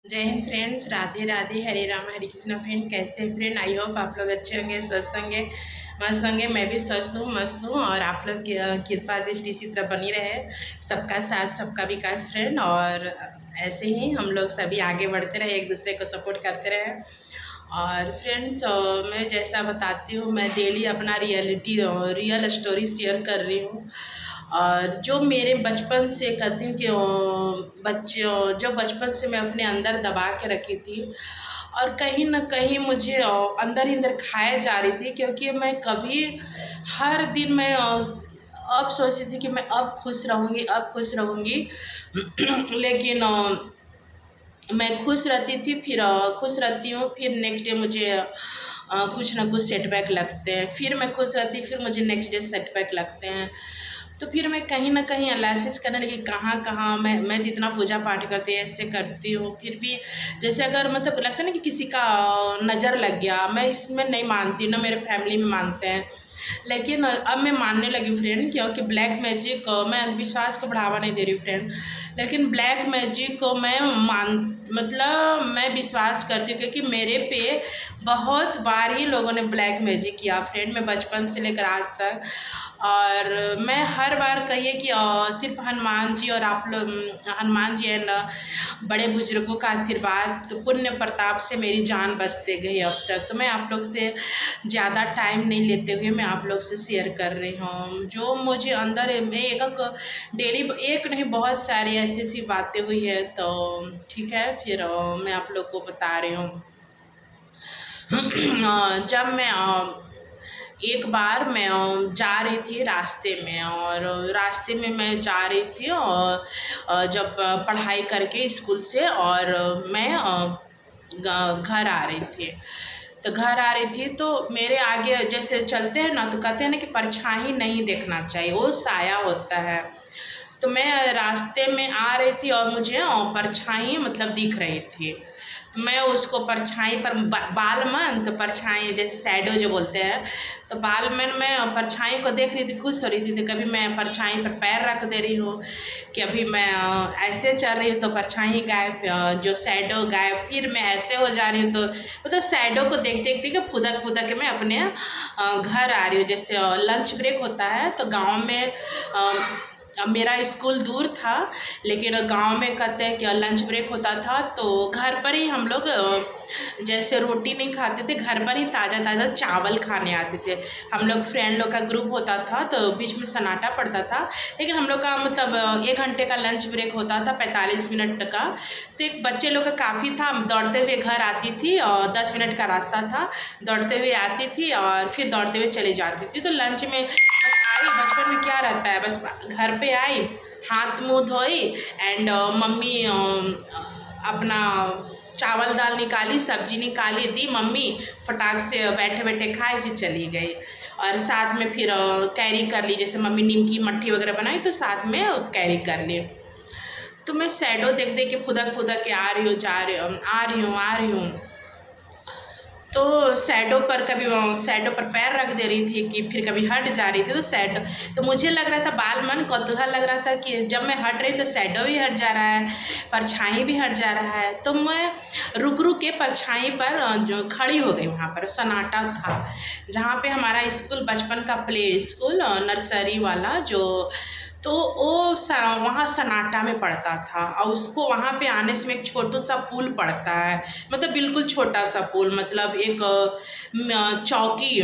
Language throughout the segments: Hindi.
जय हिंद फ्रेंड्स, राधे राधे, हरे राम हरे कृष्णा। फ्रेंड कैसे हैं फ्रेंड? आई होप आप लोग अच्छे होंगे, स्वस्थ होंगे, मस्त होंगे। मैं भी स्वस्थ हूँ, मस्त हूँ और आप लोग की कृपा दृष्टि इसी तरह बनी रहे। सबका साथ सबका विकास फ्रेंड, और ऐसे ही हम लोग सभी आगे बढ़ते रहे, एक दूसरे को सपोर्ट करते रहे। और फ्रेंड्स, मैं जैसा बताती हूँ, मैं डेली अपना रियल स्टोरी शेयर कर रही हूँ। और जो मेरे बचपन से कहती हूँ कि बच्चे जो बचपन से मैं अपने अंदर दबा के रखी थी, और कहीं न कहीं मुझे अंदर ही अंदर खाए जा रही थी, क्योंकि मैं कभी हर दिन मैं अब सोचती थी कि मैं अब खुश रहूँगी, अब खुश रहूँगी। लेकिन मैं खुश रहती थी, फिर खुश रहती हूँ, फिर नेक्स्ट डे मुझे कुछ ना कुछ सेटबैक लगते हैं। फिर मैं खुश रहती, फिर मुझे नेक्स्ट डे सेटबैक लगते हैं। तो फिर मैं कहीं न कहीं एनालिसिस करने लगी, कहाँ-कहाँ मैं जितना पूजा पाठ करती है, ऐसे करती हूँ, फिर भी जैसे अगर मतलब लगता है ना कि किसी का नज़र लग गया, मैं इसमें नहीं मानती, ना मेरे फैमिली में मानते हैं। लेकिन अब मैं मानने लगी फ्रेंड, क्योंकि ब्लैक मैजिक, मैं अंधविश्वास को बढ़ावा नहीं दे रही फ्रेंड, लेकिन ब्लैक मैजिक को मैं मैं विश्वास करती हूँ, क्योंकि मेरे पे बहुत बार ही लोगों ने ब्लैक मैजिक किया फ्रेंड, मैं बचपन से लेकर आज तक। और मैं हर बार कहिए कि सिर्फ हनुमान जी और आप लोग, हनुमान जी एंड बड़े बुजुर्गों का आशीर्वाद, तो पुण्य प्रताप से मेरी जान बचते गई अब तक। तो मैं आप लोग से ज़्यादा टाइम नहीं लेते हुए मैं आप लोग से शेयर कर रही हूँ जो मुझे अंदर मैं एक डेली, एक नहीं बहुत सारी ऐसी ऐसी बातें हुई है। तो ठीक है, फिर मैं आप लोग को बता रही हूँ। जब मैं एक बार मैं जा रही थी रास्ते में, और रास्ते में मैं जा रही थी, और जब पढ़ाई करके स्कूल से, और मैं घर आ रही थी। तो घर आ रही थी तो मेरे आगे जैसे चलते हैं ना, तो कहते हैं ना कि परछाई नहीं देखना चाहिए, वो साया होता है। तो मैं रास्ते में आ रही थी और मुझे परछाई मतलब दिख रही थी। तो मैं उसको परछाई पर बालमन, तो परछाई जैसे शैडो जो बोलते हैं, तो बालमन मैं परछाई को देख रही थी, खुश हो रही थी। तो कभी मैं परछाई पर पैर रख दे रही हूँ, कि अभी मैं ऐसे चल रही हूँ तो परछाई गायब, जो शैडो गायब, फिर मैं ऐसे हो जा रही हूँ तो मतलब शैडो को देख देख के फुदक फुदक के मैं अपने घर आ रही हूँ। जैसे लंच ब्रेक होता है तो गाँव में अब मेरा स्कूल दूर था, लेकिन गांव में कहते हैं कि लंच ब्रेक होता था तो घर पर ही हम लोग जैसे रोटी नहीं खाते थे, घर पर ही ताज़ा ताज़ा चावल खाने आते थे। हम लोग फ्रेंड लोग का ग्रुप होता था, तो बीच में सन्नाटा पड़ता था, लेकिन हम लोग का मतलब 1 घंटे का लंच ब्रेक होता था, 45 मिनट का। तो एक बच्चे लोग का काफ़ी था, दौड़ते हुए घर आती थी, और 10 मिनट का रास्ता था, दौड़ते हुए आती थी और फिर दौड़ते हुए चली जाती थी। तो लंच में बस आई, बचपन में क्या रहता है, बस घर पे आई, हाथ मुंह धोई, एंड मम्मी अपना चावल दाल निकाली, सब्जी निकाली, दी मम्मी, फटाक से बैठे बैठे खाए, फिर चली गई। और साथ में फिर कैरी कर ली, जैसे मम्मी नीम की मट्ठी वगैरह बनाई तो साथ में कैरी कर ली। तो मैं शैडो देख देख के फुदक फुदक के आ रही हूँ, जा रही हूँ, आ रही हूँ। तो शैडो पर कभी शैडो पर पैर रख दे रही थी, कि फिर कभी हट जा रही थी, तो शैडो, तो मुझे लग रहा था, बाल मन कौतूहल लग रहा था कि जब मैं हट रही तो शैडो भी हट जा रहा है, परछाई भी हट जा रहा है। तो मैं रुक रुक के परछाई पर जो खड़ी हो गई, वहाँ पर सन्नाटा था, जहाँ पे हमारा स्कूल बचपन का प्ले स्कूल नर्सरी वाला जो, तो वो वहाँ सन्नाटा में पड़ता था, और उसको वहाँ पे आने से एक छोटू सा पुल पड़ता है, मतलब बिल्कुल छोटा सा पुल, मतलब एक चौकी,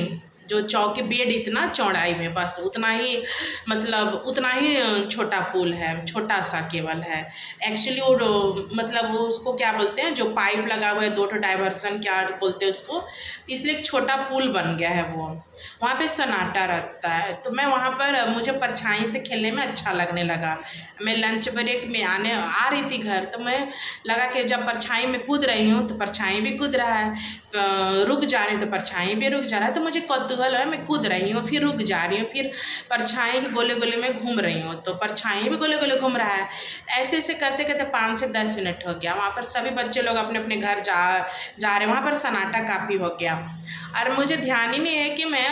जो चौकी बेड इतना चौड़ाई में, बस उतना ही, मतलब उतना ही छोटा पुल है, छोटा सा केवल है। एक्चुअली वो मतलब वो उसको क्या बोलते हैं, जो पाइप लगा हुआ है, 2 डाइवर्सन क्या बोलते हैं उसको, इसलिए एक छोटा पुल बन गया है वो, वहाँ पे सन्नाटा रहता है। तो मैं वहाँ पर, मुझे परछाई से खेलने में अच्छा लगने लगा। मैं लंच ब्रेक में आ रही थी घर, तो मैं लगा कि जब परछाई में कूद रही हूँ तो परछाई भी कूद रहा है, रुक जा रही हूँ तो परछाई भी रुक जा रहा है। तो मुझे कौतूहल है, मैं कूद रही हूँ, फिर रुक जा रही हूँ, फिर परछाई के गोले गोले में घूम रही हूँ, तो परछाई भी गोले गोले घूम रहा है। ऐसे ऐसे करते करते 5 से 10 मिनट हो गया। वहाँ पर सभी बच्चे लोग अपने अपने घर जा रहे, वहाँ पर सन्नाटा काफ़ी हो गया, और मुझे ध्यान ही नहीं है कि मैं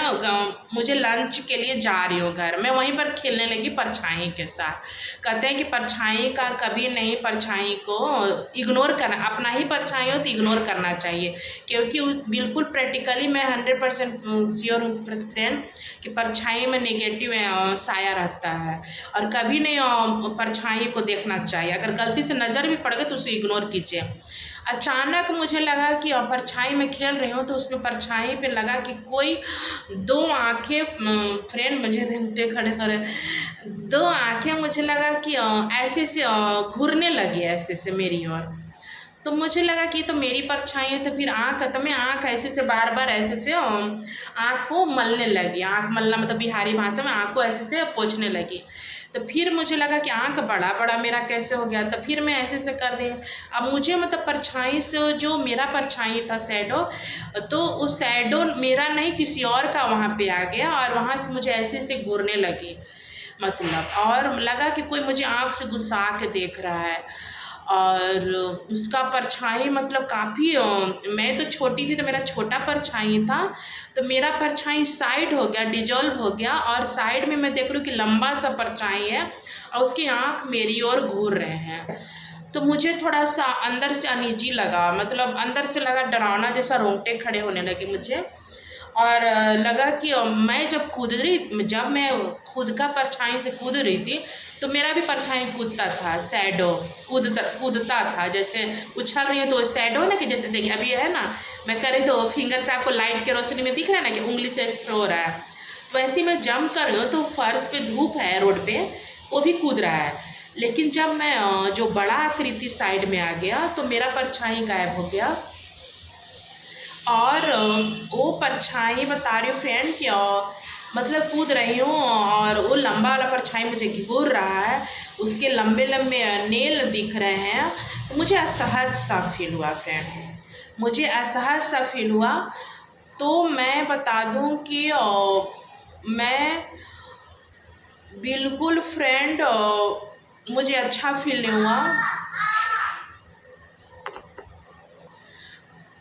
मुझे लंच के लिए जा रही हूँ घर, मैं वहीं पर खेलने लगी परछाई के साथ। कहते हैं कि परछाई का कभी नहीं, परछाई को इग्नोर करना, अपना ही परछाई हो तो इग्नोर करना चाहिए, क्योंकि बिल्कुल प्रैक्टिकली मैं 100% श्योर हूँ फ्रेंड कि परछाई में नेगेटिव साया रहता है, और कभी नहीं परछाई को देखना चाहिए। अगर गलती से नज़र भी पड़ गई तो उसे इग्नोर कीजिए। अचानक मुझे लगा कि परछाई में खेल रही हूँ, तो उसमें परछाई पे लगा कि कोई दो आंखें, फ्रेंड मुझे रेंगते खड़े खड़े, दो आंखें मुझे लगा कि ऐसे से घूरने लगी ऐसे से मेरी ओर। तो मुझे लगा कि तो मेरी परछाई है, तो फिर आँख, तो मैं आँख ऐसे से बार बार ऐसे से आँख को मलने लगी। आँख मलना मतलब बिहारी भाषा में आँख को ऐसे से पोंछने लगी। तो फिर मुझे लगा कि आँख बड़ा बड़ा मेरा कैसे हो गया, तो फिर मैं ऐसे से कर रही हूँ। अब मुझे मतलब परछाई से जो मेरा परछाई था शैडो, तो उस शैडो मेरा नहीं किसी और का वहाँ पे आ गया, और वहाँ से मुझे ऐसे ऐसे घूरने लगी मतलब, और लगा कि कोई मुझे आँख से घुसा के देख रहा है। और उसका परछाई मतलब काफ़ी, मैं तो छोटी थी तो मेरा छोटा परछाई था, तो मेरा परछाई साइड हो गया, डिजॉल्व हो गया, और साइड में मैं देख रही हूँ कि लंबा सा परछाई है और उसकी आँख मेरी ओर घूर रहे हैं। तो मुझे थोड़ा सा अंदर से अनईजी लगा, मतलब अंदर से लगा डरावना जैसा, रोंगटे खड़े होने लगे मुझे। और लगा कि मैं जब मैं खुद का परछाई से कूद रही थी, तो मेरा भी परछाई कूदता था, शैडो कूदता था, जैसे उछल रही है तो शैडो ना, कि जैसे देखिए अभी है ना मैं कर रही तो फिंगर से आपको लाइट के रोशनी में दिख रहा है ना कि उंगली से स्ट्रो हो रहा है, वैसे मैं जंप कर रही हूँ तो फर्श पे धूप है, रोड पे, वो भी कूद रहा है। लेकिन जब मैं जो बड़ा आकृति साइड में आ गया तो मेरा परछाई गायब हो गया, और वो परछाई बता रही हूँ फ्रेंड कि मतलब कूद रही हूँ और वो लंबा वाला परछाई मुझे घूर रहा है, उसके लंबे लंबे नेल दिख रहे हैं। तो मुझे असहज सा फील हुआ फ्रेंड, मुझे असहज सा फील हुआ। तो मैं बता दूँ कि मैं बिल्कुल फ्रेंड, मुझे अच्छा फील नहीं हुआ।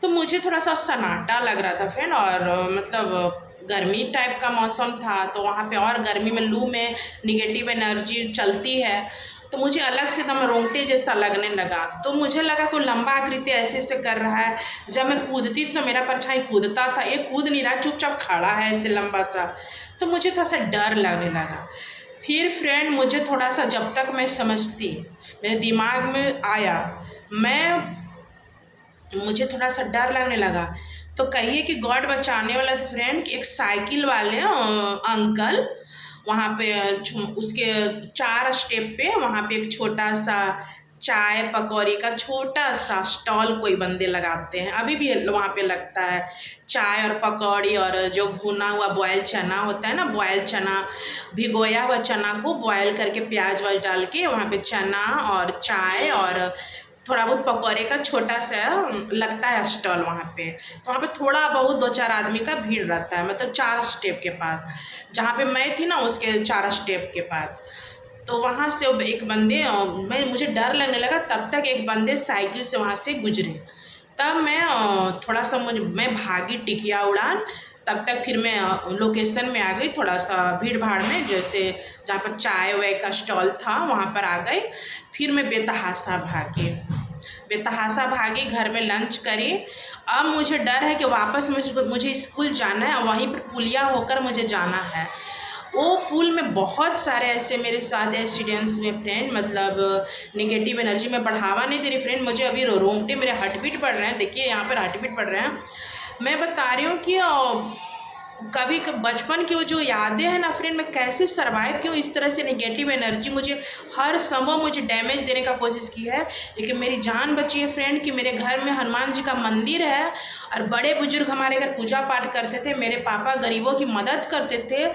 तो मुझे थोड़ा सा सन्नाटा लग रहा था फ्रेंड, और मतलब गर्मी टाइप का मौसम था, तो वहाँ पे और गर्मी में लू में निगेटिव एनर्जी चलती है, तो मुझे अलग से एकदम रोंगटे जैसा लगने लगा। तो मुझे लगा कोई लंबा आकृति ऐसे ऐसे कर रहा है। जब मैं कूदती थी तो मेरा परछाई कूदता था, ये कूद नहीं रहा, चुपचाप खड़ा है ऐसे लंबा सा। तो मुझे थोड़ा सा डर लगने लगा। फिर फ्रेंड मुझे थोड़ा सा, जब तक मैं समझती, मेरे दिमाग में आया, मुझे थोड़ा सा डर लगने लगा। तो कहिए कि गॉड बचाने वाला फ्रेंड कि एक साइकिल वाले अंकल वहाँ पे उसके 4 स्टेप पे वहाँ पे एक छोटा सा चाय पकौड़ी का छोटा सा स्टॉल कोई बंदे लगाते हैं, अभी भी वहाँ पे लगता है। चाय और पकौड़ी और जो भुना हुआ बॉयल चना होता है ना, बॉयल चना, भिगोया हुआ चना को बॉयल करके प्याज वाज डाल के वहाँ पे चना और चाय और थोड़ा बहुत पकौड़े का छोटा सा लगता है स्टॉल वहाँ पे। तो वहाँ पे थोड़ा बहुत 2-4 आदमी का भीड़ रहता है, मतलब 4 स्टेप के पास, जहाँ पे मैं थी ना उसके 4 स्टेप के पास। तो वहाँ से एक बंदे, मुझे डर लगने लगा, तब तक एक बंदे साइकिल से वहाँ से गुजरे। तब मैं थोड़ा सा मैं भागी टिकिया उड़ान, तब तक फिर मैं लोकेशन में आ गई, थोड़ा सा भीड़ भाड़ में, जैसे जहाँ पर चाय वाय का स्टॉल था वहाँ पर आ गई। फिर मैं बेतहासा भागी, घर में लंच करी। अब मुझे डर है कि वापस मुझे स्कूल जाना है, वहीं पर पुलिया होकर मुझे जाना है। वो पुल में बहुत सारे ऐसे मेरे साथ एक्सीडेंट्स में फ्रेंड, मतलब नेगेटिव एनर्जी में बढ़ावा नहीं दे रही फ्रेंड, मुझे अभी रोंगटे, मेरे हार्ट बीट बढ़ रहे हैं, देखिए यहाँ पर हार्ट बीट बढ़ रहे हैं। मैं बता रही हूँ कि कभी बचपन की वो जो यादें हैं ना फ्रेंड, मैं कैसे सर्वाइव की हूँ। इस तरह से नेगेटिव एनर्जी मुझे हर संभव मुझे डैमेज देने का कोशिश की है, लेकिन मेरी जान बची है फ्रेंड कि मेरे घर में हनुमान जी का मंदिर है और बड़े बुजुर्ग हमारे घर पूजा पाठ करते थे। मेरे पापा गरीबों की मदद करते थे,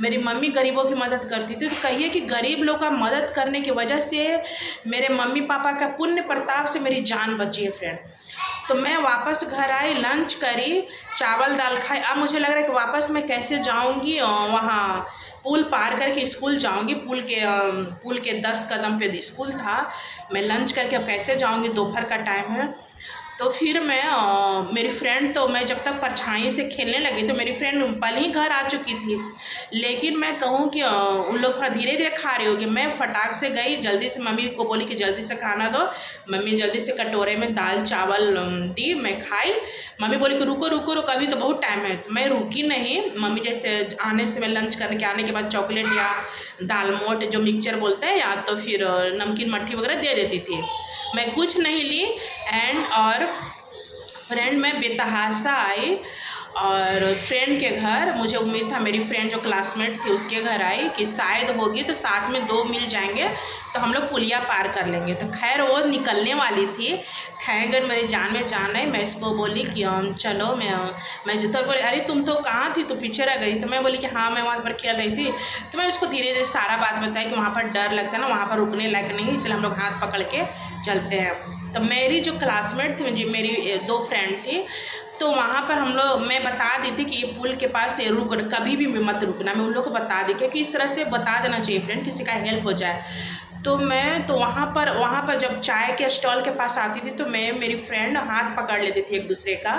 मेरी मम्मी गरीबों की मदद करती थी। तो कहिए कि गरीब लोग का मदद करने की वजह से मेरे मम्मी पापा का पुण्य प्रताप से मेरी जान बची है फ्रेंड। तो मैं वापस घर आई, लंच करी, चावल दाल खाई। अब मुझे लग रहा है कि वापस मैं कैसे जाऊंगी, वहाँ पुल पार करके स्कूल जाऊंगी। पुल के 10 कदम पे स्कूल था। मैं लंच करके अब कैसे जाऊंगी, दोपहर का टाइम है। तो फिर मैं मेरी फ्रेंड, तो मैं जब तक परछाई से खेलने लगी तो मेरी फ्रेंड पहले ही घर आ चुकी थी। लेकिन मैं कहूँ कि उन लोग थोड़ा धीरे धीरे खा रही होगी, मैं फटाक से गई, जल्दी से मम्मी को बोली कि जल्दी से खाना दो। मम्मी जल्दी से कटोरे में दाल चावल दी, मैं खाई। मम्मी बोली कि रुको रुको रुको, अभी तो बहुत टाइम है। तो मैं रुकी नहीं। मम्मी जैसे आने से, मैं लंच करने के आने के बाद चॉकलेट या दाल मोट जो मिक्सचर बोलते हैं, या तो फिर नमकीन मट्ठी वगैरह दे देती थी। मैं कुछ नहीं ली। और फ्रेंड मैं बेतहाशा आई और फ्रेंड के घर, मुझे उम्मीद था मेरी फ्रेंड जो क्लासमेट थी उसके घर आई कि शायद होगी तो साथ में दो मिल जाएंगे तो हम लोग पुलिया पार कर लेंगे। तो खैर वो निकलने वाली थी। थैंक गॉड मेरी जान में जान है। मैं इसको बोली कि चलो, मैं जो तो बोली अरे तुम तो कहाँ थी, तो पीछे रह गई। तो मैं बोली कि हाँ मैं वहाँ पर खेल रही थी। तो मैं उसको धीरे धीरे सारा बात बताई कि वहाँ पर डर लगता है ना, वहाँ पर रुकने लायक नहीं, इसलिए हम लोग हाथ पकड़ के चलते हैं। तो मेरी जो क्लासमेट थी, मेरी दो फ्रेंड थी, तो वहाँ पर हम लोग, मैं बता दी थी कि ये पुल के पास रुक, कभी भी मत रुकना। मैं उन लोग को बता दी कि इस तरह से बता देना चाहिए फ्रेंड, किसी का हेल्प हो जाए। तो मैं तो वहाँ पर जब चाय के स्टॉल के पास आती थी तो मैं मेरी फ्रेंड हाथ पकड़ लेती थी एक दूसरे का।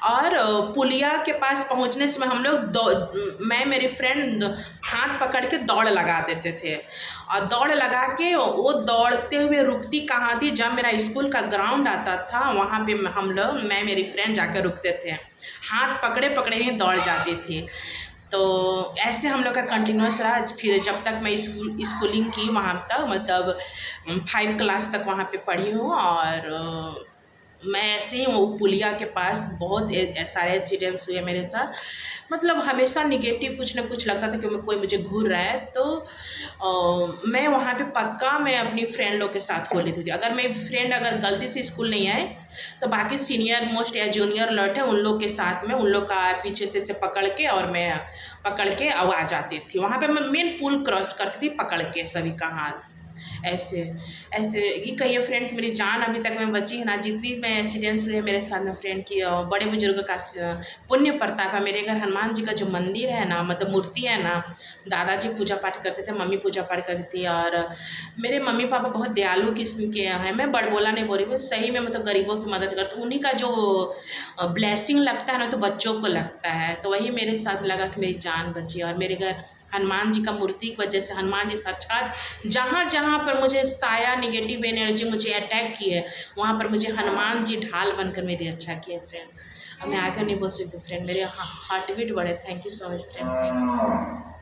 और पुलिया के पास पहुँचने से हम लोग मैं मेरी फ्रेंड हाथ पकड़ के दौड़ लगा देते थे। और दौड़ लगा के वो दौड़ते हुए रुकती कहाँ थी, जब मेरा स्कूल का ग्राउंड आता था वहाँ पे हम लोग, मैं मेरी फ्रेंड जाकर रुकते थे, हाथ पकड़े पकड़े ही दौड़ जाती थी। तो ऐसे हम लोग का कंटिन्यूस रहा। फिर जब तक मैं स्कूलिंग की वहाँ तक, मतलब 5 क्लास तक वहाँ पे पढ़ी हूँ। और मैं ऐसे ही वो पुलिया के पास बहुत सारे इंसिडेंट्स हुए मेरे साथ। मतलब हमेशा निगेटिव कुछ ना कुछ लगता था कि कोई मुझे घूर रहा है। तो मैं वहाँ पे पक्का मैं अपनी फ्रेंड लोग के साथ हो लेती थी। अगर मेरी फ्रेंड अगर गलती से स्कूल नहीं आए तो बाकी सीनियर मोस्ट या जूनियर लौट है उन लोग के साथ में, उन लोग का पीछे से पकड़ के, और मैं पकड़ के अब आ जाती थी। वहाँ पे मैं मेन पुल क्रॉस करती थी पकड़ के सभी का हाथ। ऐसे ऐसे ये कहिए फ्रेंड कि मेरी जान अभी तक में बची है ना। जितनी मैं एक्सीडेंट्स हुए मेरे साथ में फ्रेंड की, बड़े बुजुर्ग का पुण्य प्रताप है। मेरे घर हनुमान जी का जो मंदिर है ना, मतलब मूर्ति है ना, दादाजी पूजा पाठ करते थे, मम्मी पूजा पाठ करती थी। और मेरे मम्मी पापा बहुत दयालु किस्म के हैं। मैं बड़बोला नहीं बोल रही, मैं सही में मतलब गरीबों की मदद करती हूँ। उन्हीं का जो ब्लेसिंग लगता है ना तो बच्चों को लगता है। तो वही मेरे साथ लगा कि मेरी जान बची। और मेरे घर हनुमान जी का मूर्ति की वजह से, हनुमान जी साक्षात जहाँ जहाँ पर मुझे साया नेगेटिव एनर्जी मुझे अटैक की है, वहाँ पर मुझे हनुमान जी ढाल बनकर मेरी अच्छा किया फ्रेंड। अब मैं आगे नहीं बोल सकती फ्रेंड, मेरे हार्ट बीट बढ़े। Thank you so much friend, thank you so much.